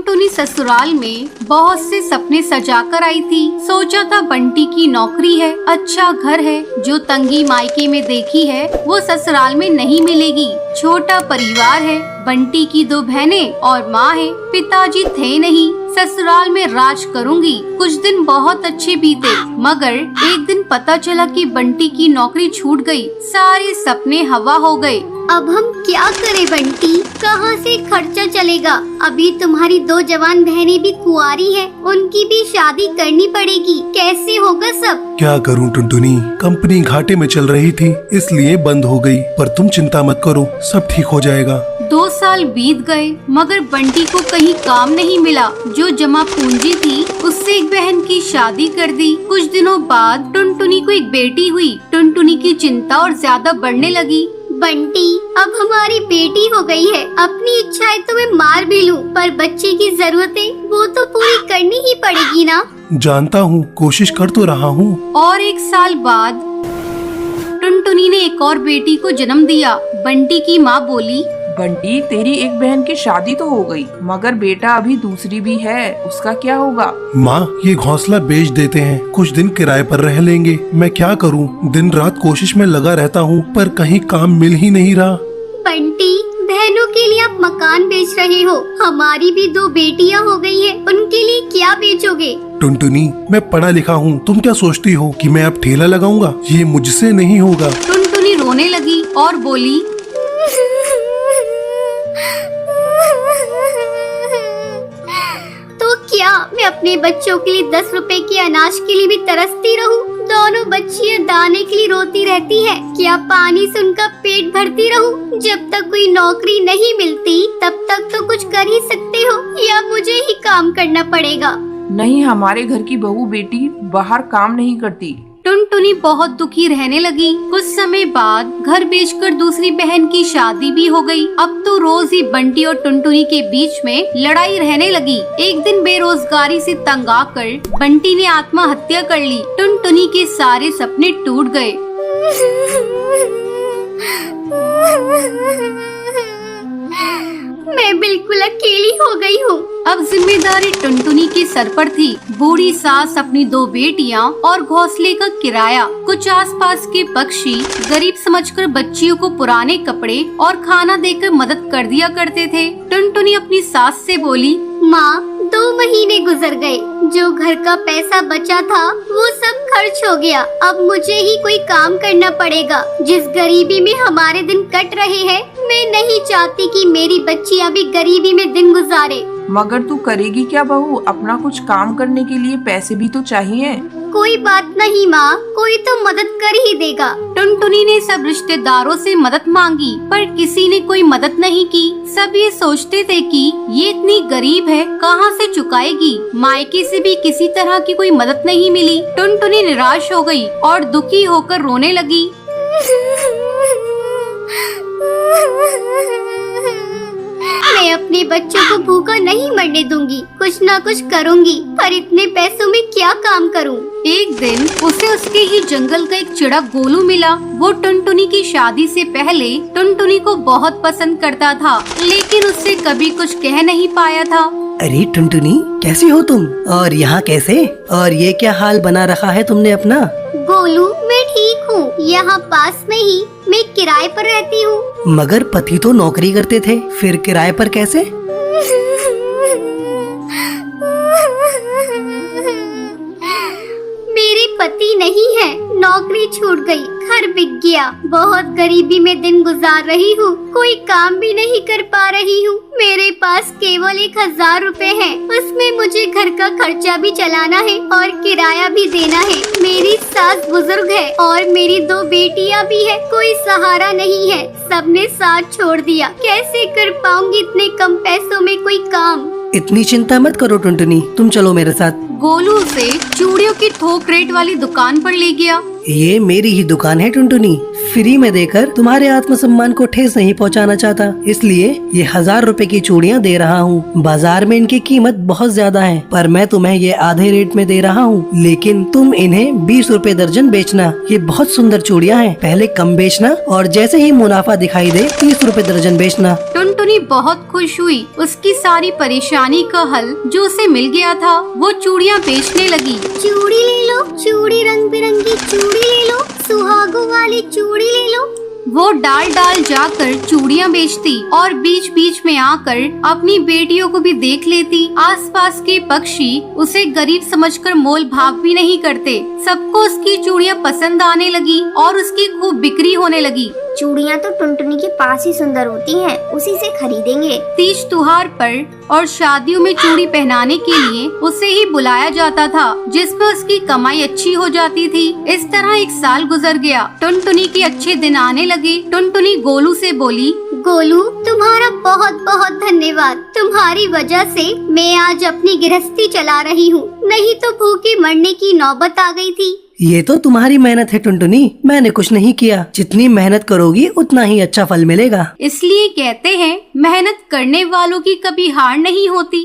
टुनटुनी ससुराल में बहुत से सपने सजा कर आई थी। सोचा था बंटी की नौकरी है, अच्छा घर है, जो तंगी मायके में देखी है वो ससुराल में नहीं मिलेगी। छोटा परिवार है, बंटी की 2 बहनें और माँ है, पिताजी थे नहीं, ससुराल में राज करूंगी। कुछ दिन बहुत अच्छे बीते, मगर एक दिन पता चला कि बंटी की नौकरी छूट गई। सारे सपने हवा हो गए। अब हम क्या करें बंटी, कहाँ से खर्चा चलेगा? अभी तुम्हारी 2 जवान बहनें भी कुंवारी हैं, उनकी भी शादी करनी पड़ेगी, कैसे होगा सब? क्या करूं टुनटुनी, कंपनी घाटे में चल रही थी इसलिए बंद हो गई, पर तुम चिंता मत करो, सब ठीक हो जाएगा। 2 साल बीत गए मगर बंटी को कहीं काम नहीं मिला। जो जमा पूंजी थी उससे एक बहन की शादी कर दी। कुछ दिनों बाद टुनटुनी को एक बेटी हुई। टुनटुनी की चिंता और ज्यादा बढ़ने लगी। बंटी, अब हमारी बेटी हो गई है, अपनी इच्छाएं तो मैं मार भी लूं, पर बच्चे की जरूरतें वो तो पूरी करनी ही पड़ेगी ना। जानता हूँ, कोशिश कर तो रहा हूँ। और 1 साल बाद टुनटुनी ने एक और बेटी को जन्म दिया। बंटी की माँ बोली, बंटी, तेरी एक बहन की शादी तो हो गई, मगर बेटा अभी दूसरी भी है, उसका क्या होगा? माँ, ये घोंसला बेच देते हैं, कुछ दिन किराए पर रह लेंगे। मैं क्या करूँ, दिन रात कोशिश में लगा रहता हूँ, पर कहीं काम मिल ही नहीं रहा। बंटी, बहनों के लिए आप मकान बेच रहे हो, हमारी भी 2 बेटियां हो गई है, उनके लिए क्या बेचोगे? टुनटुनी, मैं पढ़ा लिखा हूँ, तुम क्या सोचती हो कि मैं अब ठेला लगाऊंगा? ये मुझसे नहीं होगा। टुनटुनी रोने लगी और बोली, तो क्या मैं अपने बच्चों के लिए 10 रुपए के अनाज के लिए भी तरसती रहूं? दोनों बच्चियां दाने के लिए रोती रहती है, क्या पानी से उनका पेट भरती रहूं? जब तक कोई नौकरी नहीं मिलती तब तक तो कुछ कर ही सकते हो, या मुझे ही काम करना पड़ेगा? नहीं, हमारे घर की बहू बेटी बाहर काम नहीं करती। टुनटुनी बहुत दुखी रहने लगी। कुछ समय बाद घर बेचकर दूसरी बहन की शादी भी हो गई। अब तो रोज ही बंटी और टुनटुनी के बीच में लड़ाई रहने लगी। एक दिन बेरोजगारी से तंग आकर बंटी ने आत्महत्या कर ली। टुनटुनी के सारे सपने टूट गए। मैं बिल्कुल अकेली हो गई हूँ। अब जिम्मेदारी टुनटुनी के सर पर थी। बूढ़ी सास, अपनी 2 बेटियां और घोंसले का किराया। कुछ आसपास के पक्षी गरीब समझकर बच्चियों को पुराने कपड़े और खाना देकर मदद कर दिया करते थे। टुनटुनी अपनी सास से बोली, माँ, 2 महीने गुजर गए, जो घर का पैसा बचा था वो सब खर्च हो गया। अब मुझे ही कोई काम करना पड़ेगा। जिस गरीबी में हमारे दिन कट रहे हैं, मैं नहीं चाहती कि मेरी बच्चियाँ भी गरीबी में दिन गुजारे। मगर तू करेगी क्या बहू? अपना कुछ काम करने के लिए पैसे भी तो चाहिए। कोई बात नहीं माँ, कोई तो मदद कर ही देगा। टुनटुनी ने सब रिश्तेदारों से मदद मांगी, पर किसी ने कोई मदद नहीं की। सब ये सोचते थे कि ये इतनी गरीब है, कहाँ से चुकाएगी। मायके से भी किसी तरह की कोई मदद नहीं मिली। टुनटुनी निराश हो गई और दुखी होकर रोने लगी। मैं अपने बच्चों को भूखा नहीं मरने दूंगी, कुछ ना कुछ करूंगी, पर इतने पैसों में क्या काम करूं? एक दिन उसे उसके ही जंगल का एक चिड़ा गोलू मिला। वो टुनटुनी की शादी से पहले टुनटुनी को बहुत पसंद करता था, लेकिन उससे कभी कुछ कह नहीं पाया था। अरे टुनटुनी, कैसी हो तुम? और यहाँ कैसे? और ये क्या हाल बना रखा है तुमने अपना? गोलू, मैं ठीक हूँ, यहाँ पास में ही मैं किराए पर रहती हूँ। मगर पति तो नौकरी करते थे, फिर किराए पर कैसे? मेरे पति नहीं है, नौकरी छूट गई, घर बिक गया, बहुत गरीबी में दिन गुजार रही हूँ, कोई काम भी नहीं कर पा रही हूँ। मेरे पास केवल 1000 रुपए हैं, उसमें मुझे घर का खर्चा भी चलाना है और किराया भी देना है। मेरी सास बुजुर्ग है और मेरी 2 बेटियाँ भी है, कोई सहारा नहीं है, सबने साथ छोड़ दिया। कैसे कर पाऊंगी इतने कम पैसों में कोई काम? इतनी चिंता मत करो टुनटुनी, तुम चलो मेरे साथ। गोलू उसे चूड़ियों की थोक रेट वाली दुकान पर ले गया। ये मेरी ही दुकान है टुनटुनी। फ्री में देकर तुम्हारे आत्मसम्मान को ठेस नहीं पहुंचाना चाहता, इसलिए ये 1000 रुपए की चूड़ियां दे रहा हूँ। बाजार में इनकी कीमत बहुत ज्यादा है, पर मैं तुम्हें ये आधे रेट में दे रहा हूँ। लेकिन तुम इन्हें 20 रुपए दर्जन बेचना। ये बहुत सुंदर चूड़ियां हैं, पहले कम बेचना और जैसे ही मुनाफा दिखाई दे 30 रुपए दर्जन बेचना। टुनटुनी बहुत खुश हुई। उसकी सारी परेशानी का हल जो उसे मिल गया था, वो चूड़ियाँ बेचने लगी। चूड़ी ले लो, चूड़ी रंग बिरंगी चूड़ी ले लो, सुहागों वाली चूड़ी ले लो। वो डाल डाल जाकर चूड़ियाँ बेचती और बीच बीच में आकर अपनी बेटियों को भी देख लेती। आसपास के पक्षी उसे गरीब समझकर मोल भाव भी नहीं करते। सबको उसकी चूड़ियाँ पसंद आने लगी और उसकी खूब बिक्री होने लगी। चूड़ियाँ तो टुनटुनी के पास ही सुंदर होती हैं, उसी से खरीदेंगे। तीज त्योहार पर और शादियों में चूड़ी पहनाने के लिए उसे ही बुलाया जाता था, जिसमें उसकी कमाई अच्छी हो जाती थी। इस तरह 1 साल गुजर गया। टुनटुनी के अच्छे दिन आने लगे। टुनटुनी गोलू से बोली, गोलू, तुम्हारा बहुत बहुत धन्यवाद। तुम्हारी वजह से मैं आज अपनी गृहस्थी चला रही हूँ, नहीं तो भूखे मरने की नौबत आ गई थी। ये तो तुम्हारी मेहनत है टुनटुनी, मैंने कुछ नहीं किया। जितनी मेहनत करोगी उतना ही अच्छा फल मिलेगा। इसलिए कहते हैं मेहनत करने वालों की कभी हार नहीं होती।